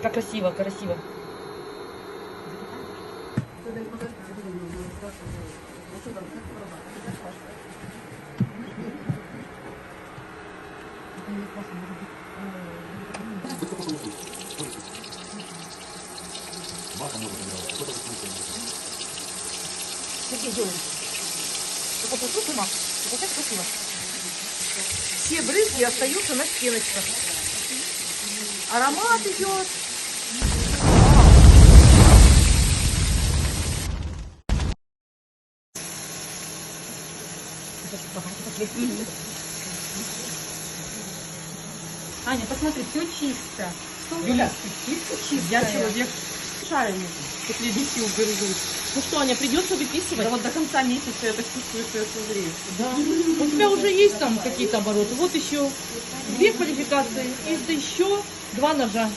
Как красиво, красиво. Какие делаем? Это послушай, Маш, это так красиво. Все брызги остаются на стеночках. Аромат идет. Аня, посмотри, все чисто. Юля, чисто. Я человек шаренный, последний сил берегу. Ну что, Аня, придется выписывать? Да вот до конца месяца я так чувствую, что я созрею. Да. У тебя уже есть там какие-то обороты. Вот еще 2 квалификации, и еще 2 ножа.